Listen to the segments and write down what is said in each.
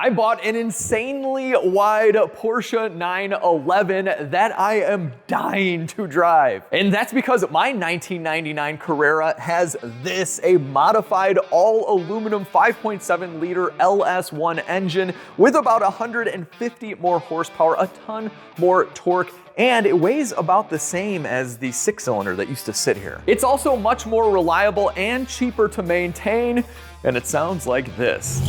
I bought an insanely wide Porsche 911 that I am dying to drive. And that's because my 1999 Carrera has this, a modified all aluminum 5.7 liter LS1 engine with about 150 more horsepower, a ton more torque, and it weighs about the same as the 6-cylinder that used to sit here. It's also much more reliable and cheaper to maintain, and it sounds like this.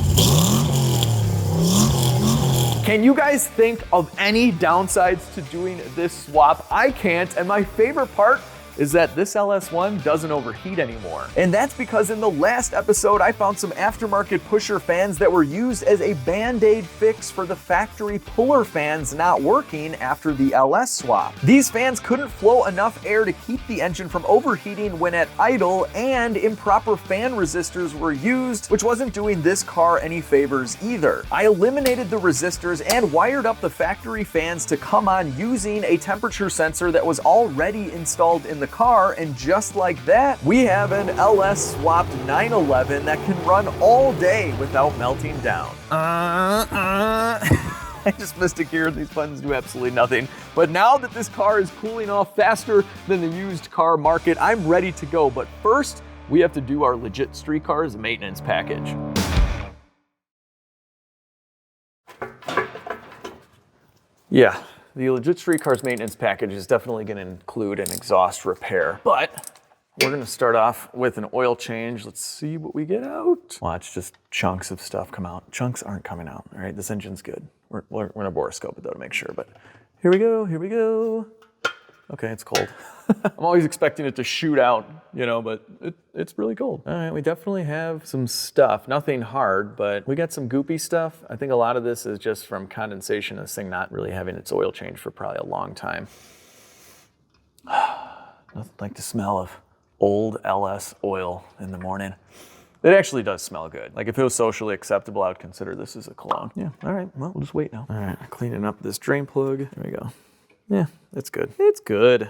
Can you guys think of any downsides to doing this swap? I can't, and my favorite part is that this LS1 doesn't overheat anymore. And that's because in the last episode, I found some aftermarket pusher fans that were used as a Band-Aid fix for the factory puller fans not working after the LS swap. These fans couldn't flow enough air to keep the engine from overheating when at idle, and improper fan resistors were used, which wasn't doing this car any favors either. I eliminated the resistors and wired up the factory fans to come on using a temperature sensor that was already installed in the car, and just like that, we have an LS swapped 911 that can run all day without melting down. I just missed a gear. These buttons do absolutely nothing. But now that this car is cooling off faster than the used car market, I'm ready to go. But first, we have to do our LegitStreetCars maintenance package. Yeah. The LegitStreetCars maintenance package is definitely going to include an exhaust repair, but we're going to start off with an oil change. Let's see what we get out. Watch just chunks of stuff come out. Chunks aren't coming out. All right, this engine's good. We're going to boroscope it though to make sure, but here we go, here we go. Okay, it's cold. I'm always expecting it to shoot out, you know, but it's really cold. All right, we definitely have some stuff. Nothing hard, but we got some goopy stuff. I think a lot of this is just from condensation, this thing not really having its oil changed for probably a long time. Nothing like the smell of old LS oil in the morning. It actually does smell good. Like if it was socially acceptable, I would consider this as a cologne. Yeah, all right, well, we'll just wait now. All right, cleaning up this drain plug. There we go. Yeah, it's good. It's good.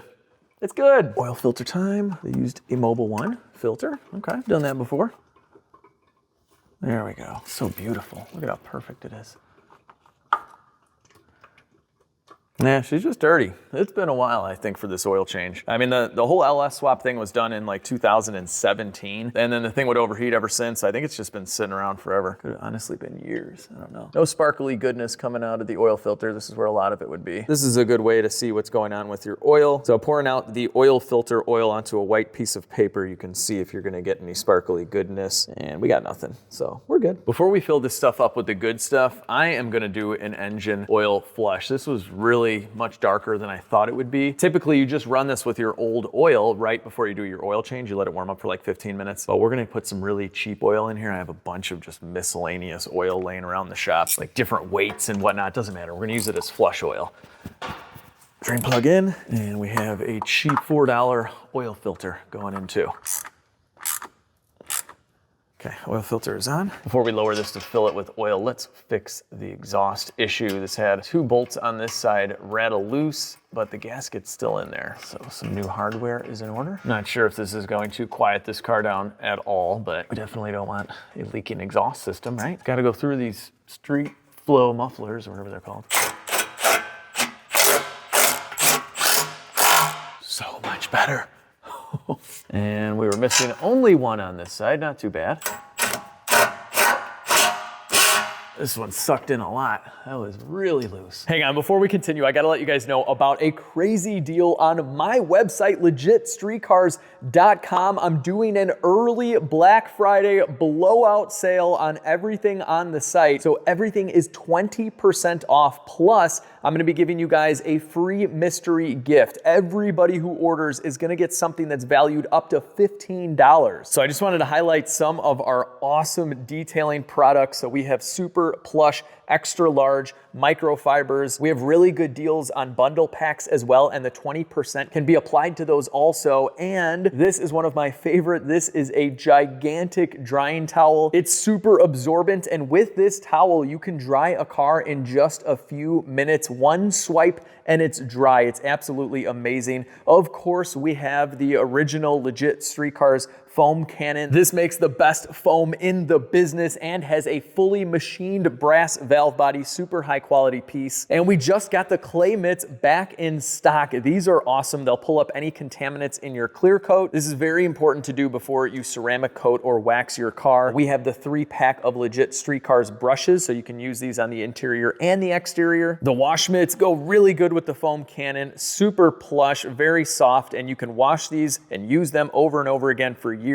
It's good. Oil filter time. They used a Mobile One filter. Okay, done that before. There we go. So beautiful. Look at how perfect it is. Yeah, she's just dirty. It's been a while, I think, for this oil change. I mean, the whole LS swap thing was done in like 2017, and then the thing would overheat ever since. I think it's just been sitting around forever. Could have honestly been years. I don't know. No sparkly goodness coming out of the oil filter. This is where a lot of it would be. This is a good way to see what's going on with your oil. So pouring out the oil filter oil onto a white piece of paper, you can see if you're gonna get any sparkly goodness, and we got nothing, so we're good. Before we fill this stuff up with the good stuff, I am gonna do an engine oil flush. This was really much darker than I thought it would be. Typically, you just run this with your old oil right before you do your oil change. You let it warm up for like 15 minutes. But we're gonna put some really cheap oil in here. I have a bunch of just miscellaneous oil laying around the shop, like different weights and whatnot. Doesn't matter. We're gonna use it as flush oil. Drain plug in, and we have a cheap $4 oil filter going in too. Okay, oil filter is on. Before we lower this to fill it with oil, let's fix the exhaust issue. This had 2 bolts on this side rattle loose, but the gasket's still in there. So some new hardware is in order. Not sure if this is going to quiet this car down at all, but we definitely don't want a leaking exhaust system, right? Got to go through these street flow mufflers or whatever they're called. So much better. And we were missing only one on this side, not too bad. This one sucked in a lot. That was really loose. Hang on, before we continue, I gotta let you guys know about a crazy deal on my website, LegitStreetCars.com. I'm doing an early Black Friday blowout sale on everything on the site. So everything is 20% off. Plus, I'm gonna be giving you guys a free mystery gift. Everybody who orders is gonna get something that's valued up to $15. So I just wanted to highlight some of our awesome detailing products. So we have super plush, extra large microfibers. We have really good deals on bundle packs as well, and the 20% can be applied to those also. And this is one of my favorite. This is a gigantic drying towel. It's super absorbent, and with this towel, you can dry a car in just a few minutes. One swipe and it's dry. It's absolutely amazing. Of course, we have the original LegitStreetCars foam cannon. This makes the best foam in the business and has a fully machined brass valve body, super high quality piece. And we just got the clay mitts back in stock. These are awesome. They'll pull up any contaminants in your clear coat. This is very important to do before you ceramic coat or wax your car. We have the 3-pack of LegitStreetCars brushes, so you can use these on the interior and the exterior. The wash mitts go really good with the foam cannon, super plush, very soft, and you can wash these and use them over and over again for years.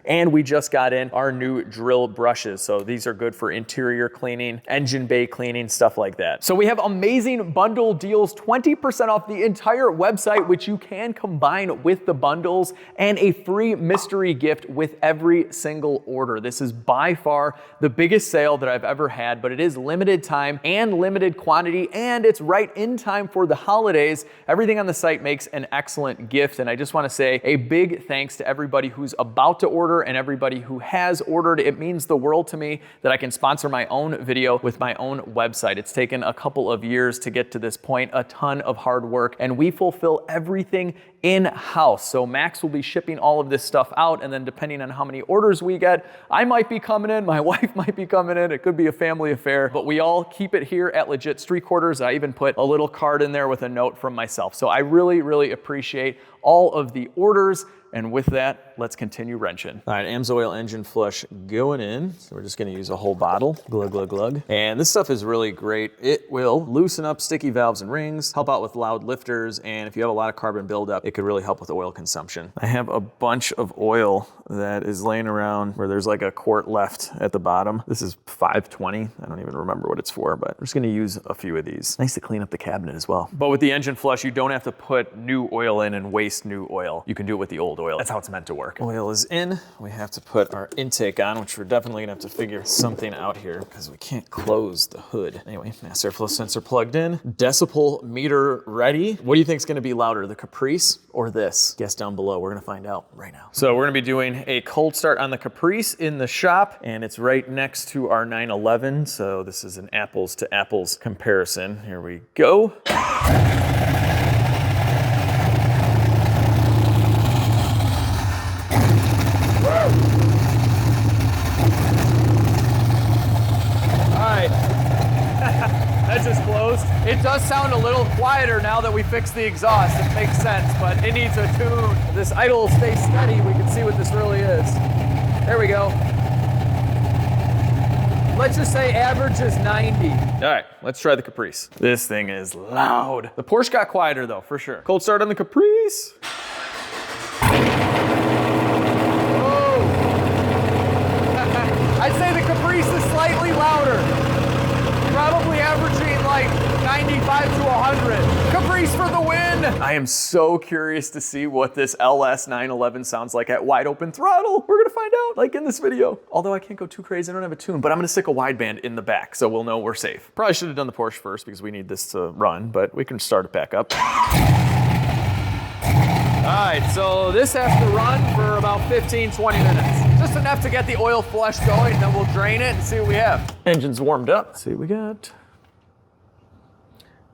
And we just got in our new drill brushes. So these are good for interior cleaning, engine bay cleaning, stuff like that. So we have amazing bundle deals, 20% off the entire website, which you can combine with the bundles, and a free mystery gift with every single order. This is by far the biggest sale that I've ever had, but it is limited time and limited quantity, and it's right in time for the holidays. Everything on the site makes an excellent gift, and I just want to say a big thanks to everybody who's about to order and everybody who has ordered. It means the world to me that I can sponsor my own video with my own website. It's taken a couple of years to get to this point, a ton of hard work, and we fulfill everything in-house. So Max will be shipping all of this stuff out, and then depending on how many orders we get, I might be coming in, my wife might be coming in, it could be a family affair, but we all keep it here at Legit Street Quarters. I even put a little card in there with a note from myself. So I really, really appreciate all of the orders. And with that, let's continue wrenching. All right, AMSOIL engine flush going in. So we're just gonna use a whole bottle, glug, glug, glug. And this stuff is really great. It will loosen up sticky valves and rings, help out with loud lifters, and if you have a lot of carbon buildup, it could really help with oil consumption. I have a bunch of oil that is laying around where there's like a quart left at the bottom. This is 520. I don't even remember what it's for, but I'm just gonna use a few of these. Nice to clean up the cabinet as well. But with the engine flush, you don't have to put new oil in and waste new oil. You can do it with the old oil. That's how it's meant to work. Oil is in. We have to put our intake on, which we're definitely gonna have to figure something out here because we can't close the hood. Anyway, master flow sensor plugged in. Decibel meter ready. What do you think is gonna be louder, the Caprice or this? Guess down below. We're gonna find out right now. So we're gonna be doing a cold start on the Caprice in the shop, and it's right next to our 911. So this is an apples to apples comparison. Here we go. That's just closed. It does sound a little quieter now that we fixed the exhaust. It makes sense, but it needs a tune. If this idle stays steady, we can see what this really is. There we go. Let's just say average is 90. All right, let's try the Caprice. This thing is loud. The Porsche got quieter though, for sure. Cold start on the Caprice. Whoa. I'd say the Caprice is slightly louder. Probably averaging like 95 to 100. Caprice for the win! I am so curious to see what this LS 911 sounds like at wide open throttle. We're gonna find out, like in this video. Although I can't go too crazy, I don't have a tune, but I'm gonna stick a wideband in the back so we'll know we're safe. Probably should have done the Porsche first because we need this to run, but we can start it back up. All right, so this has to run for about 15, 20 minutes. Just enough to get the oil flush going, then we'll drain it and see what we have. Engine's warmed up. Let's see what we got.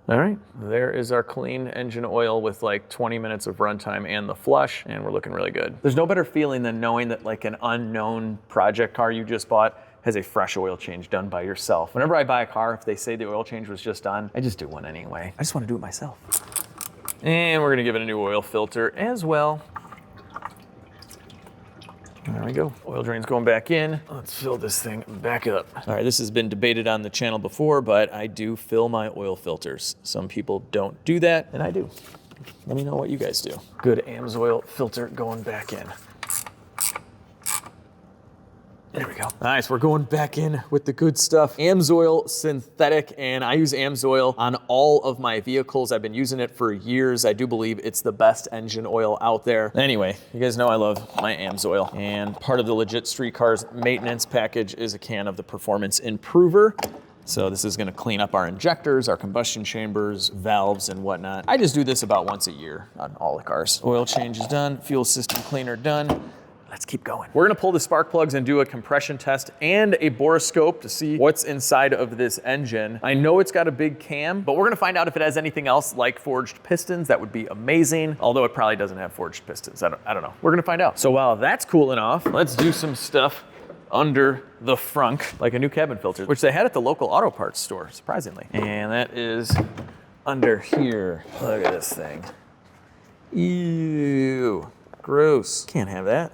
All right, there is our clean engine oil with like 20 minutes of runtime and the flush, and we're looking really good. There's no better feeling than knowing that like an unknown project car you just bought has a fresh oil change done by yourself. Whenever I buy a car, if they say the oil change was just done, I just do one anyway. I just want to do it myself. And we're gonna give it a new oil filter as well. There we go. Oil drain's going back in. Let's fill this thing back up. All right, this has been debated on the channel before, but I do fill my oil filters. Some people don't do that, and I do. Let me know what you guys do. Good AMSOIL filter going back in. There we go. Nice, we're going back in with the good stuff. AMSOIL synthetic, and I use AMSOIL on all of my vehicles. I've been using it for years. I do believe it's the best engine oil out there. Anyway, you guys know I love my AMSOIL, and part of the LegitStreetCars maintenance package is a can of the Performance Improver. So this is gonna clean up our injectors, our combustion chambers, valves, and whatnot. I just do this about once a year on all the cars. Oil change is done, fuel system cleaner done. let's keep going. We're gonna pull the spark plugs and do a compression test and a borescope to see what's inside of this engine. I know it's got a big cam, but we're gonna find out if it has anything else like forged pistons. That would be amazing, although it probably doesn't have forged pistons. I don't know. We're gonna find out. So while that's cooling off, let's do some stuff under the frunk, like a new cabin filter, which they had at the local auto parts store, surprisingly. And that is under here. Look at this thing. Ew. Gross. Can't have that.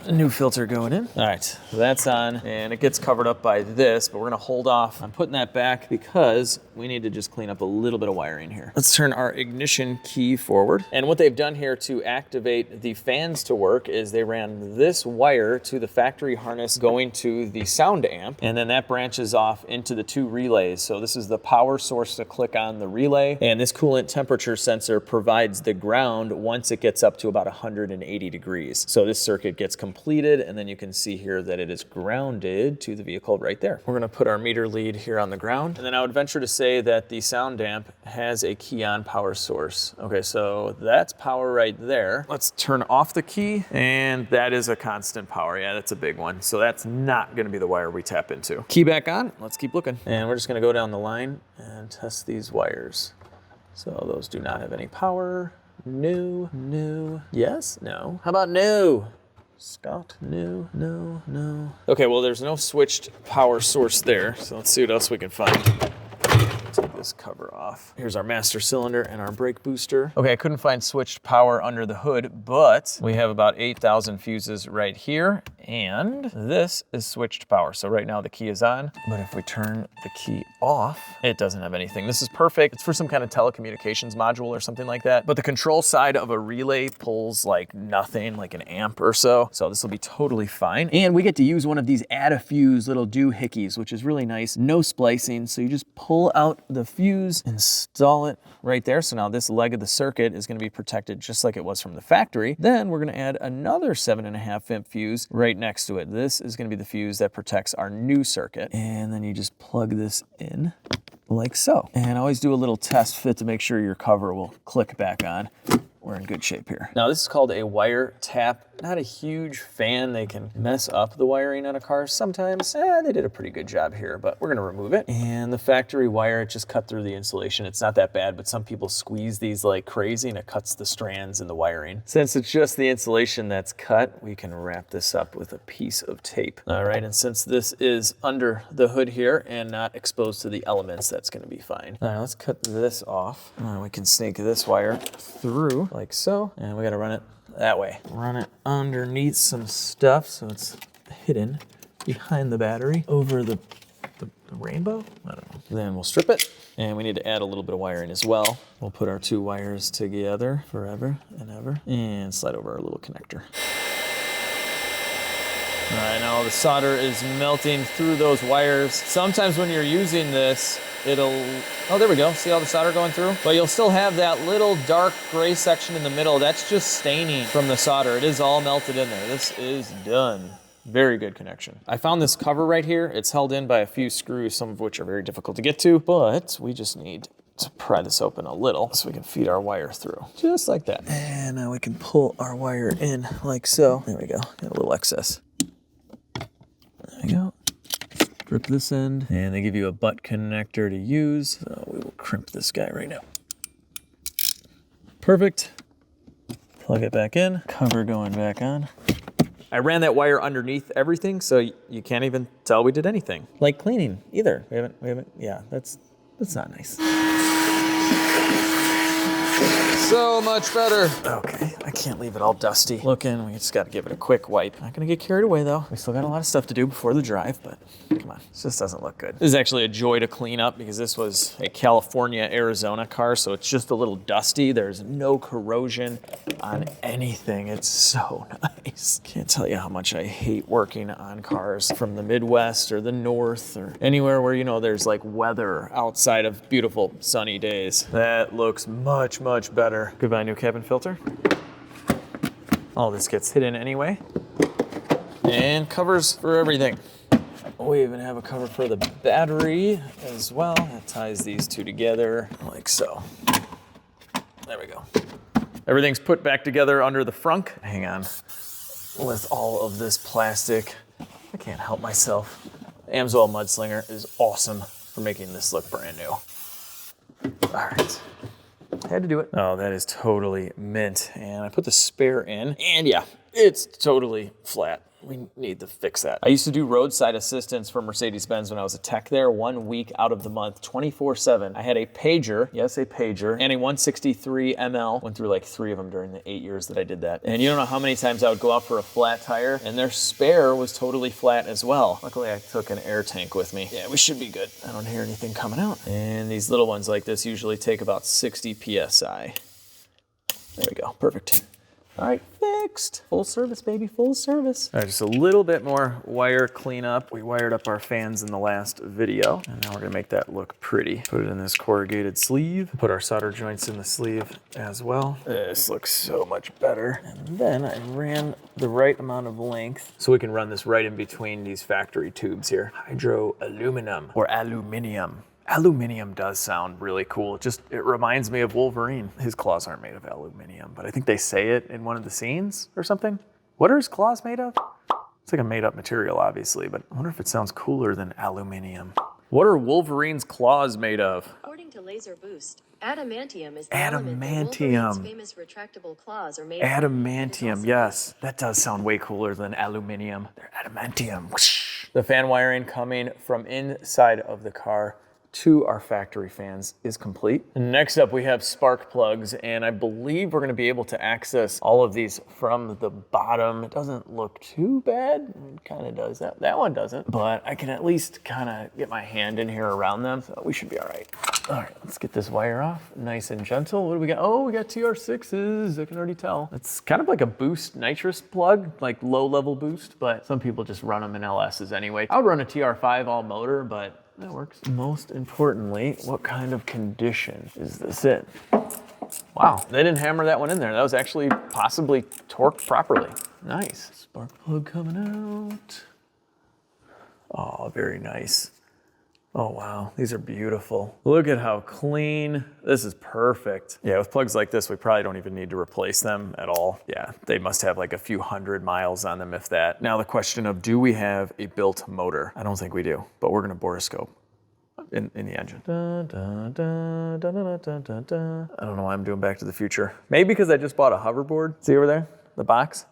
A new filter going in. All right, so that's on, and it gets covered up by this, but we're gonna hold off on putting that back because we need to just clean up a little bit of wiring here. Let's turn our ignition key forward. And what they've done here to activate the fans to work is they ran this wire to the factory harness going to the sound amp, and then that branches off into the 2 relays. So this is the power source to click on the relay, and this coolant temperature sensor provides the ground once it gets up to about 180 degrees. So this circuit gets completed, and then you can see here that it is grounded to the vehicle right there. We're gonna put our meter lead here on the ground, and then I would venture to say that the sound amp has a key on power source. Okay, so that's power right there. Let's turn off the key, and that is a constant power. Yeah, that's a big one. So that's not gonna be the wire we tap into. Key back on, let's keep looking. And we're just gonna go down the line and test these wires. So those do not have any power. No. Yes? No. How about no? Scott? No. Okay, well, there's no switched power source there, so let's see what else we can find. Take this cover off. Here's our master cylinder and our brake booster. Okay, I couldn't find switched power under the hood, but we have about 8,000 fuses right here, and this is switched power. So right now the key is on, but if we turn the key off, it doesn't have anything. This is perfect. It's for some kind of telecommunications module or something like that, but the control side of a relay pulls like nothing, like an amp or so. So this will be totally fine. And we get to use one of these add a fuse little doohickeys, which is really nice. No splicing, so you just pull out the fuse, install it right there. So now this leg of the circuit is going to be protected just like it was from the factory. Then we're going to add another 7.5 amp fuse right next to it. This is going to be the fuse that protects our new circuit. And then you just plug this in like so. And always do a little test fit to make sure your cover will click back on. We're in good shape here. Now this is called a wire tap. Not a huge fan. They can mess up the wiring on a car sometimes. They did a pretty good job here, but we're gonna remove it. And the factory wire, it just cut through the insulation. It's not that bad, but some people squeeze these like crazy and it cuts the strands in the wiring. Since it's just the insulation that's cut, we can wrap this up with a piece of tape. All right, and since this is under the hood here and not exposed to the elements, that's gonna be fine. All right, let's cut this off. We can snake this wire through like so, and we gotta run it that way. Run it underneath some stuff so it's hidden behind the battery over the rainbow? I don't know. Then we'll strip it, and we need to add a little bit of wiring as well. We'll put our 2 wires together forever and ever and slide over our little connector. All right, now the solder is melting through those wires. Sometimes when you're using this, oh, there we go. See all the solder going through? But you'll still have that little dark gray section in the middle. That's just staining from the solder. It is all melted in there. This is done. Very good connection. I found this cover right here. It's held in by a few screws, some of which are very difficult to get to, but we just need to pry this open a little so we can feed our wire through, just like that. And now we can pull our wire in like so. There we go, got a little excess. There we go. Strip this end, and they give you a butt connector to use. So we will crimp this guy right now. Perfect. Plug it back in, cover going back on. I ran that wire underneath everything, so you can't even tell we did anything. Like cleaning either. We haven't, yeah, that's not nice. So much better. Okay, I can't leave it all dusty looking. We just gotta give it a quick wipe. Not gonna get carried away though. We still got a lot of stuff to do before the drive, but come on, this just doesn't look good. This is actually a joy to clean up because this was a California, Arizona car, so it's just a little dusty. There's no corrosion on anything. It's so nice. Can't tell you how much I hate working on cars from the Midwest or the North or anywhere where, you know, there's like weather outside of beautiful sunny days. That looks much, much better. Goodbye, new cabin filter. All this gets hidden anyway. And covers for everything. We even have a cover for the battery as well. That ties these 2 together like so. There we go. Everything's put back together under the frunk. Hang on. with all of this plastic. I can't help myself. Amsoil Mudslinger is awesome for making this look brand new. All right. Had to do it. Oh, that is totally mint. And I put the spare in, and yeah, it's totally flat. We need to fix that. I used to do roadside assistance for Mercedes-Benz when I was a tech there, 1 week out of the month, 24/7. I had a pager, yes, a pager, and a 163 ML. Went through like 3 of them during the 8 years that I did that. And you don't know how many times I would go out for a flat tire, and their spare was totally flat as well. Luckily, I took an air tank with me. Yeah, we should be good. I don't hear anything coming out. And these little ones like this usually take about 60 PSI. There we go, perfect. All right, fixed. Full service, baby, full service. All right, just a little bit more wire cleanup. We wired up our fans in the last video, and now we're gonna make that look pretty. Put it in this corrugated sleeve. Put our solder joints in the sleeve as well. This looks so much better. And then I ran the right amount of length so we can run this right in between these factory tubes here. Hydro aluminum or aluminium. Aluminium does sound really cool. It reminds me of Wolverine. His claws aren't made of aluminium, but I think they say it in one of the scenes or something. What are his claws made of? It's like a made up material, obviously, but I wonder if it sounds cooler than aluminium. What are Wolverine's claws made of? According to Laser Boost, adamantium is the adamantium. element that Wolverine's famous retractable claws are made of. Adamantium, yes. That does sound way cooler than aluminium. They're adamantium. Whoosh. The fan wiring coming from inside of the car to our factory fans is complete. Next up, we have spark plugs, and I believe we're gonna be able to access all of these from the bottom. It doesn't look too bad. It kind of does. That one doesn't, but I can at least kind of get my hand in here around them, so we should be all right. All right, let's get this wire off, nice and gentle. What do we got? Oh, we got TR6s, I can already tell. It's kind of like a boost nitrous plug, like low level boost, but some people just run them in LSs anyway. I would run a TR5 all motor, but that works. Most importantly, what kind of condition is this in? Wow, they didn't hammer that one in there. That was actually possibly torqued properly. Nice. Spark plug coming out. Oh, very nice. Oh wow, these are beautiful. Look at how clean. This is perfect. Yeah, with plugs like this, we probably don't even need to replace them at all. Yeah, they must have like a few 100 miles on them, if that. Now the question of, do we have a built motor? I don't think we do, but we're gonna borescope in the engine. I don't know why I'm doing Back to the Future. Maybe because I just bought a hoverboard. See over there, the box?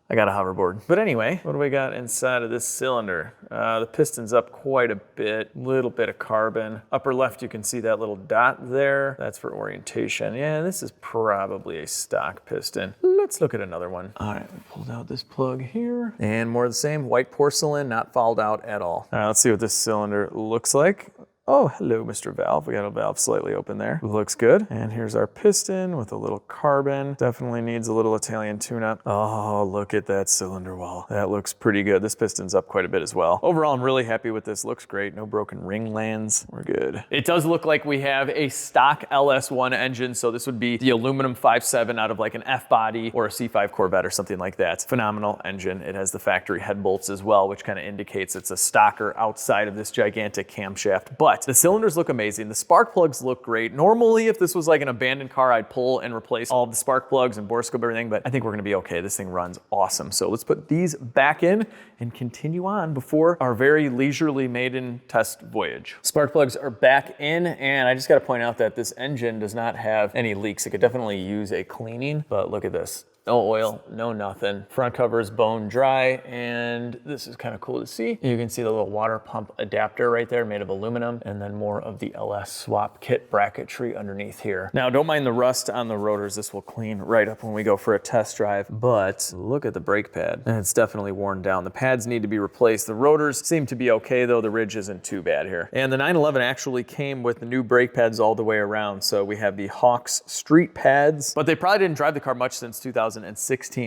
I got a hoverboard. But anyway, what do we got inside of this cylinder? The piston's up quite a bit, little bit of carbon. Upper left, you can see that little dot there. That's for orientation. Yeah, this is probably a stock piston. Let's look at another one. All right, we pulled out this plug here. And more of the same, white porcelain, not fouled out at all. All right, let's see what this cylinder looks like. Oh, hello, Mr. Valve. We got a valve slightly open there. Looks good. And here's our piston with a little carbon. Definitely needs a little Italian tune-up. Oh, look at that cylinder wall. That looks pretty good. This piston's up quite a bit as well. Overall, I'm really happy with this. Looks great. No broken ring lands. We're good. It does look like we have a stock LS1 engine. So this would be the aluminum 5.7 out of like an F-body or a C5 Corvette or something like that. Phenomenal engine. It has the factory head bolts as well, which kind of indicates it's a stocker outside of this gigantic camshaft. But the cylinders look amazing. The spark plugs look great. Normally, if this was like an abandoned car, I'd pull and replace all of the spark plugs and borescope everything, but I think we're gonna be okay. This thing runs awesome. So let's put these back in and continue on before our very leisurely maiden test voyage. Spark plugs are back in, and I just gotta point out that this engine does not have any leaks. It could definitely use a cleaning, but look at this. No oil, no nothing. Front cover is bone dry, and this is kind of cool to see. You can see the little water pump adapter right there made of aluminum, and then more of the LS swap kit bracketry underneath here. Now, don't mind the rust on the rotors. This will clean right up when we go for a test drive, but look at the brake pad, and it's definitely worn down. The pads need to be replaced. The rotors seem to be okay, though. The ridge isn't too bad here. And the 911 actually came with the new brake pads all the way around, so we have the Hawks Street pads, but they probably didn't drive the car much since 2016,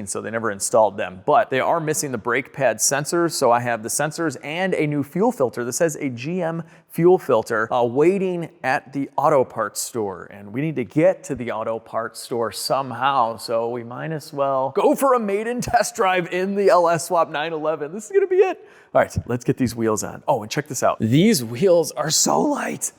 so they never installed them. But they are missing the brake pad sensors, so I have the sensors and a new fuel filter. This has a GM fuel filter waiting at the auto parts store, and we need to get to the auto parts store somehow, so we might as well go for a maiden test drive in the LS Swap 911. This is gonna be it. All right, let's get these wheels on. Oh, and check this out. These wheels are so light.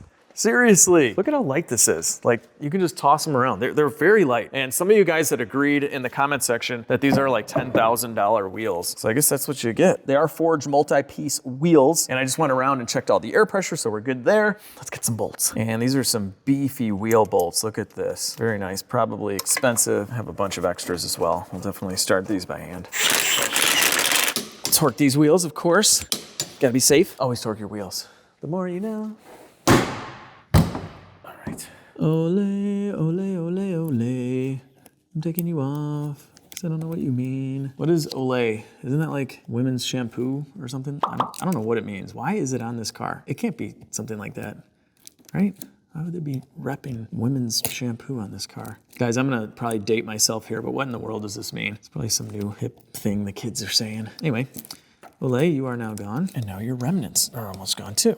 Seriously, look at how light this is. Like, you can just toss them around. They're very light. And some of you guys had agreed in the comment section that these are like $10,000 wheels. So I guess that's what you get. They are forged multi-piece wheels. And I just went around and checked all the air pressure, so we're good there. Let's get some bolts. And these are some beefy wheel bolts. Look at this. Very nice, probably expensive. I have a bunch of extras as well. We'll definitely start these by hand. Torque these wheels, of course. Gotta be safe. Always torque your wheels. The more you know. All right. Ole, ole, ole, ole. I'm taking you off because I don't know what you mean. What is Olay? Isn't that like women's shampoo or something? I don't know what it means. Why is it on this car? It can't be something like that, right? Why would they be repping women's shampoo on this car? Guys, I'm gonna probably date myself here, but what in the world does this mean? It's probably some new hip thing the kids are saying. Anyway, Olay, you are now gone. And now your remnants are almost gone too.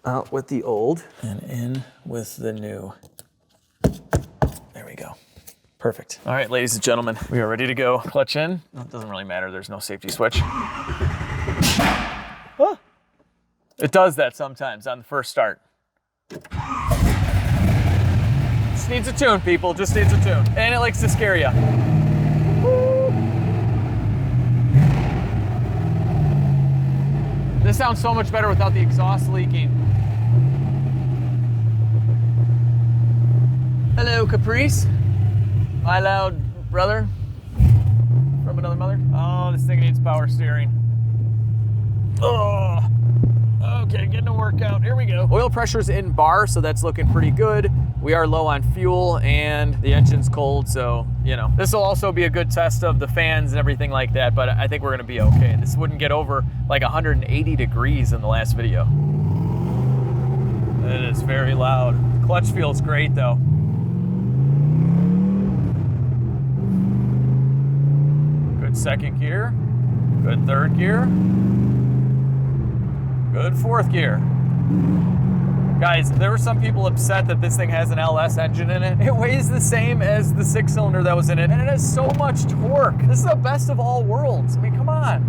Out with the old and in with the new. There we go. Perfect. All right, ladies and gentlemen, we are ready to go. Clutch in. Well, it doesn't really matter. There's no safety switch. Oh. It does that sometimes on the first start. Just needs a tune, people. Just needs a tune. And it likes to scare you. This sounds so much better without the exhaust leaking. Hello, Caprice. My loud brother from another mother. Oh, this thing needs power steering. Oh, okay, getting a workout. Here we go. Oil pressure's in bar, so that's looking pretty good. We are low on fuel and the engine's cold, so, you know. This will also be a good test of the fans and everything like that, but I think we're gonna be okay. This wouldn't get over like 180 degrees in the last video. It is very loud. Clutch feels great though. Good second gear, good third gear, good fourth gear. Guys, there were some people upset that this thing has an LS engine in it. It weighs the same as the 6-cylinder that was in it, and it has so much torque. This is the best of all worlds. I mean, come on.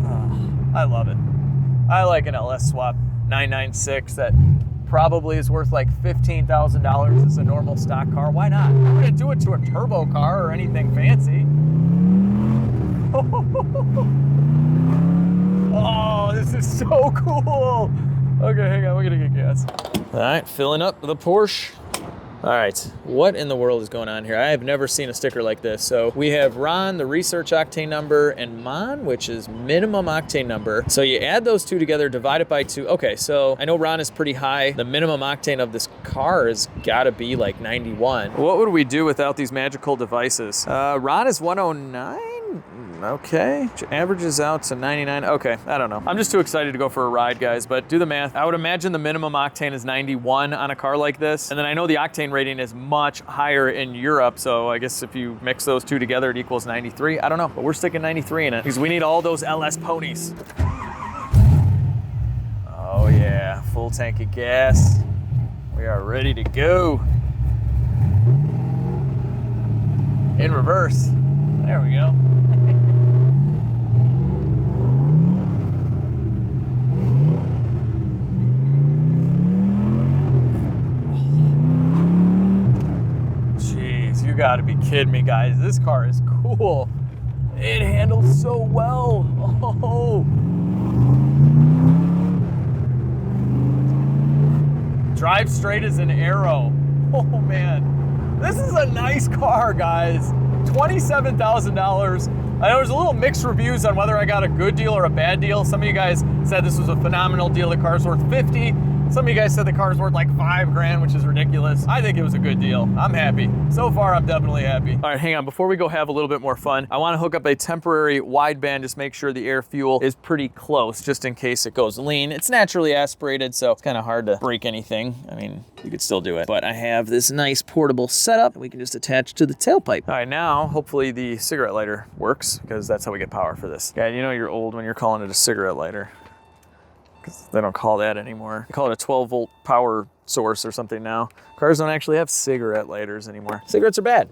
Oh, I love it. I like an LS swap 996 that probably is worth like $15,000 as a normal stock car. Why not? I'm gonna do it to a turbo car or anything fancy. Oh, this is so cool. Okay, hang on, we're gonna get gas. All right, filling up the Porsche. All right, what in the world is going on here? I have never seen a sticker like this. So we have RON, the research octane number, and MON, which is minimum octane number. So you add those two together, divide it by 2. Okay, so I know RON is pretty high. The minimum octane of this car has gotta be like 91. What would we do without these magical devices? RON is 109? Okay, which averages out to 99. Okay, I don't know. I'm just too excited to go for a ride, guys, but do the math. I would imagine the minimum octane is 91 on a car like this. And then I know the octane rating is much higher in Europe, so I guess if you mix those two together, it equals 93. I don't know, but we're sticking 93 in it because we need all those LS ponies. Oh yeah, full tank of gas. We are ready to go. In reverse. There we go. You gotta be kidding me, guys. This car is cool. It handles so well. Oh. Drive straight as an arrow. Oh man. This is a nice car, guys. $27,000. I know there's a little mixed reviews on whether I got a good deal or a bad deal. Some of you guys said this was a phenomenal deal. The car's worth 50. Some of you guys said the car's worth like $5,000, which is ridiculous. I think it was a good deal. I'm happy. So far, I'm definitely happy. All right, hang on. Before we go have a little bit more fun, I want to hook up a temporary wideband, just make sure the air fuel is pretty close, just in case it goes lean. It's naturally aspirated, so it's kind of hard to break anything. I mean, you could still do it. But I have this nice portable setup that we can just attach to the tailpipe. All right, now, hopefully the cigarette lighter works, because that's how we get power for this. Yeah, you know you're old when you're calling it a cigarette lighter. Because they don't call that anymore. They call it a 12-volt power source or something now. Cars don't actually have cigarette lighters anymore. Cigarettes are bad.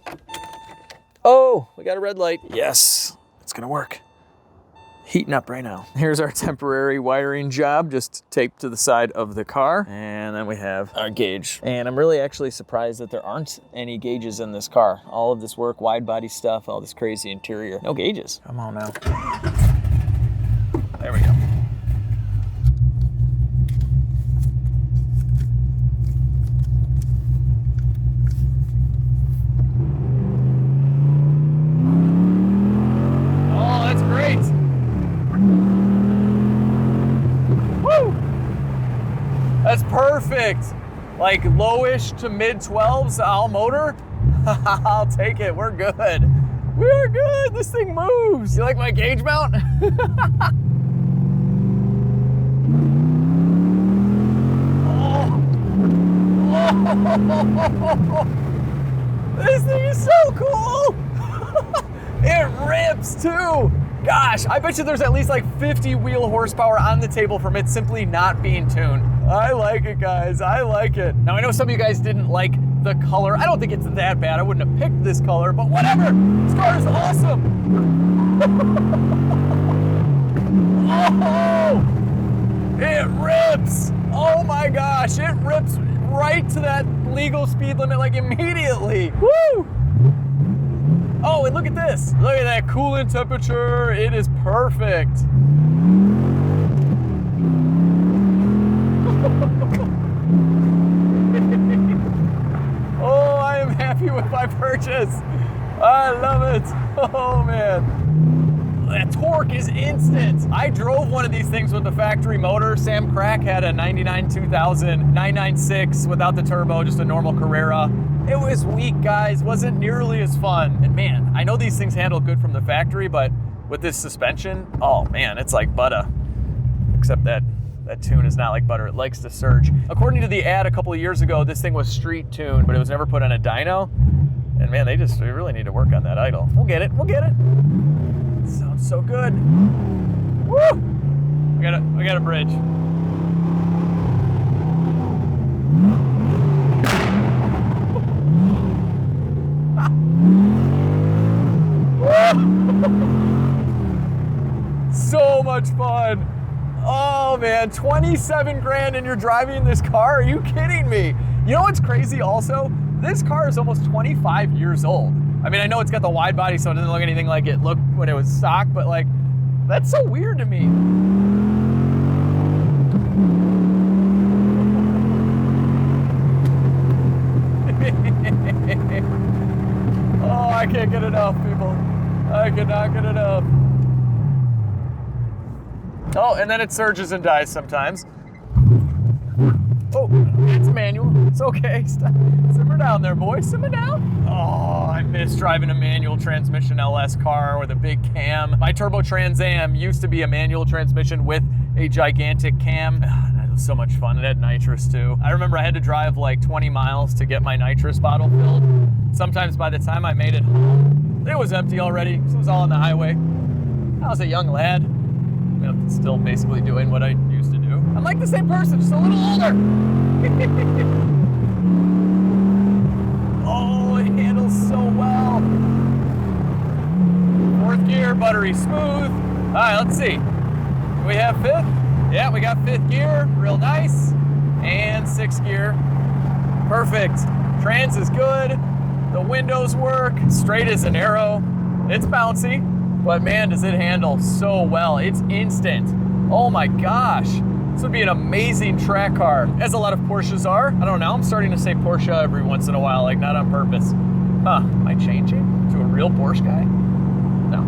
Oh, we got a red light. Yes, it's gonna work. heating up right now. Here's our temporary wiring job, just taped to the side of the car. And then we have our gauge. And I'm really actually surprised that there aren't any gauges in this car. All of this work, wide body stuff, all this crazy interior. No gauges. Come on now. There we go. Oh, that's great. Woo! That's perfect. Like lowish to mid 12s all motor. I'll take it. We're good. We're good. This thing moves. You like my gauge mount? This thing is so cool. It rips too. Gosh, I bet you there's at least like 50 wheel horsepower on the table from it simply not being tuned. I like it, guys. I like it. Now, I know some of you guys didn't like the color. I don't think it's that bad. I wouldn't have picked this color, but whatever. This car is awesome. Oh, it rips. Oh my gosh, it rips right to that legal speed limit like immediately. Woo! Oh, and look at this. Look at that coolant temperature. It is perfect. Oh, I am happy with my purchase. I love it. Oh, man. That torque is instant. I drove one of these things with the factory motor. Sam Crack had a 99 2000 996 without the turbo, just a normal Carrera. It was weak, guys. Wasn't nearly as fun. And man, I know these things handle good from the factory, but with this suspension, oh man, it's like butter. Except that tune is not like butter. It likes to surge. According to the ad a couple of years ago, this thing was street tuned, but it was never put on a dyno. And man, they really need to work on that idle. We'll get it. We'll get it. Sounds so good. Woo! We got a bridge. So much fun. Oh man, 27 grand and you're driving this car? Are you kidding me? You know what's crazy also? This car is almost 25 years old. I mean, I know it's got the wide body, so it doesn't look anything like it looked when it was stock, but like, that's so weird to me. Oh, I can't get enough, people. I cannot get enough. Oh, and then it surges and dies sometimes. Oh, it's manual. It's okay. Stop. Simmer down there, boy. Simmer down. Oh, I miss driving a manual transmission LS car with a big cam. My Turbo Trans Am used to be a manual transmission with a gigantic cam. That was so much fun. It had nitrous too. I remember I had to drive like 20 miles to get my nitrous bottle filled. Sometimes by the time I made it home, it was empty already. So it was all on the highway. I was a young lad. I'm still basically doing what I used to do. I'm like the same person, just a little older. Oh, it handles so well. Fourth gear, buttery smooth. All right, let's see. Do we have fifth? Yeah, we got fifth gear, real nice. And sixth gear, perfect. Trans is good. The windows work, straight as an arrow. It's bouncy. But man, does it handle so well. It's instant. Oh my gosh. This would be an amazing track car, as a lot of Porsches are. I don't know, I'm starting to say Porsche every once in a while, like not on purpose. Huh, am I changing to a real Porsche guy? No,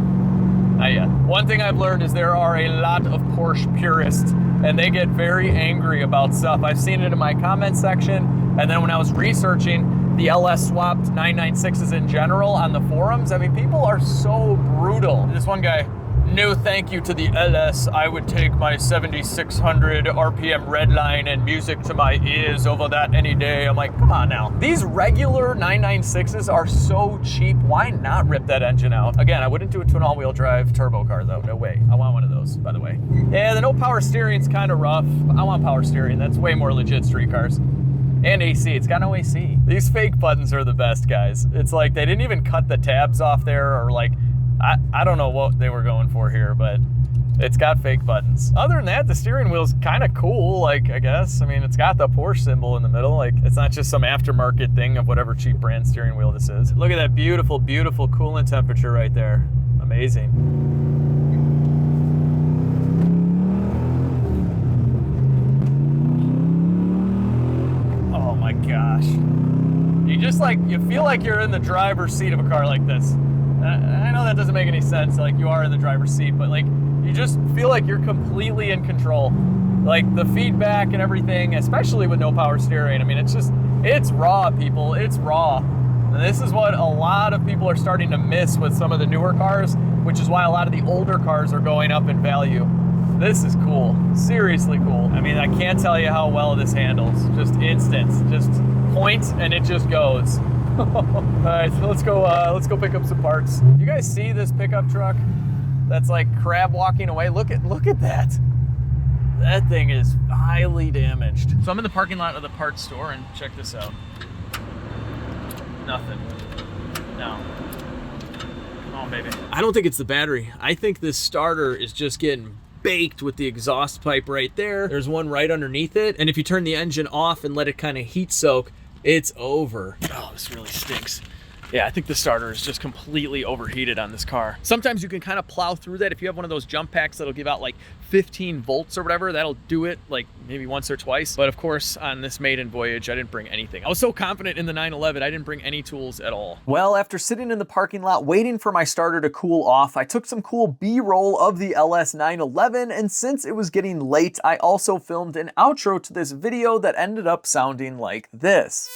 not yet. One thing I've learned is there are a lot of Porsche purists, and they get very angry about stuff. I've seen it in my comment section, and then when I was researching the LS swapped 996s in general on the forums, I mean, people are so brutal. This one guy, no thank you to the LS. I would take my 7,600 RPM redline and music to my ears over that any day. I'm like, come on now. These regular 996s are so cheap. Why not rip that engine out? Again, I wouldn't do it to an all-wheel drive turbo car though. No way. I want one of those, by the way. Yeah, the no power steering's kind of rough. I want power steering. That's way more legit street cars. And AC, it's got no AC. These fake buttons are the best, guys. It's like they didn't even cut the tabs off there, or like, I don't know what they were going for here, but It's got fake buttons. Other than that, the steering wheel's kind of cool, like, I guess. I mean, it's got the Porsche symbol in the middle. Like, it's not just some aftermarket thing of whatever cheap brand steering wheel this is. Look at that beautiful, beautiful coolant temperature right there. Amazing. Oh my gosh. You just like, you feel like you're in the driver's seat of a car like this. I know that doesn't make any sense, like you are in the driver's seat, but like, you just feel like you're completely in control. Like the feedback and everything, especially with no power steering. I mean, it's raw, people, it's raw. And this is what a lot of people are starting to miss with some of the newer cars, which is why a lot of the older cars are going up in value. This is cool, seriously cool. I mean, I can't tell you how well this handles. Just instant, just point and it just goes. All right, so let's go pick up some parts. You guys see this pickup truck that's like crab walking away? Look at that. That thing is highly damaged. So I'm in the parking lot of the parts store and check this out. Nothing. No. Come on, baby. I don't think it's the battery. I think this starter is just getting baked with the exhaust pipe right there. There's one right underneath it. And if you turn the engine off and let it kind of heat soak, it's over. Oh, this really stinks. Yeah, I think the starter is just completely overheated on this car. Sometimes you can kind of plow through that. If you have one of those jump packs that'll give out like 15 volts or whatever, that'll do it like maybe once or twice. But of course, on this maiden voyage, I didn't bring anything. I was so confident in the 911, I didn't bring any tools at all. Well, after sitting in the parking lot waiting for my starter to cool off, I took some cool B-roll of the LS 911, and since it was getting late, I also filmed an outro to this video that ended up sounding like this.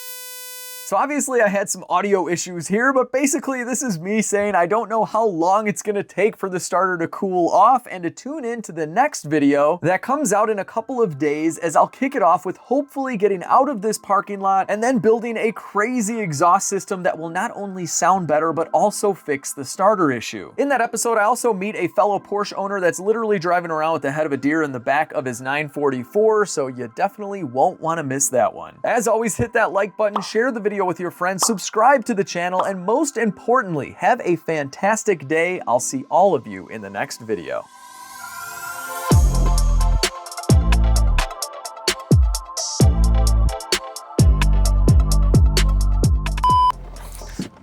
So obviously I had some audio issues here, but basically this is me saying I don't know how long it's gonna take for the starter to cool off, and to tune in to the next video that comes out in a couple of days, as I'll kick it off with hopefully getting out of this parking lot and then building a crazy exhaust system that will not only sound better, but also fix the starter issue. In that episode, I also meet a fellow Porsche owner that's literally driving around with the head of a deer in the back of his 944, so you definitely won't wanna miss that one. As always, hit that like button, share the video with your friends, subscribe to the channel, and most importantly, have a fantastic day. I'll see all of you in the next video.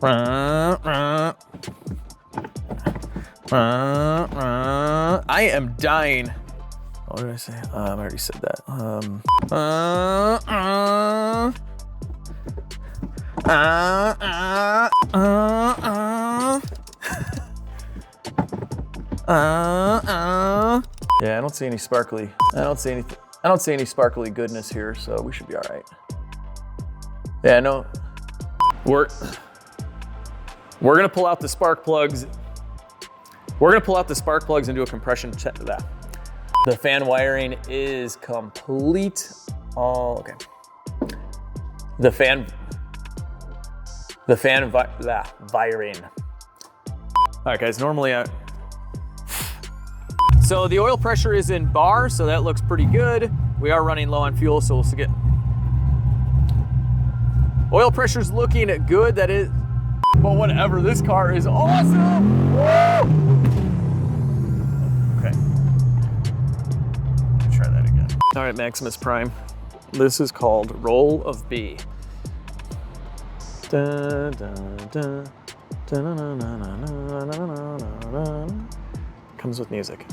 I am dying. What did I say? I already said that. Yeah, I don't see any sparkly. I don't see any sparkly goodness here, so we should be all right. Yeah, no. We're gonna pull out the spark plugs. We're gonna pull out the spark plugs and do a compression check. The fan wiring is complete. Oh, okay. The fan wiring. All right, guys, normally so the oil pressure is in bar, so that looks pretty good. We are running low on fuel, so we'll get. Oil pressure's looking good, that is, but whatever, this car is awesome. Woo! Okay. Try that again. All right, Maximus Prime. This is called Roll of B. Dun, dun, dun, dun, dun, dun, dun, dun, dun, dun, dun, dun. Comes with music.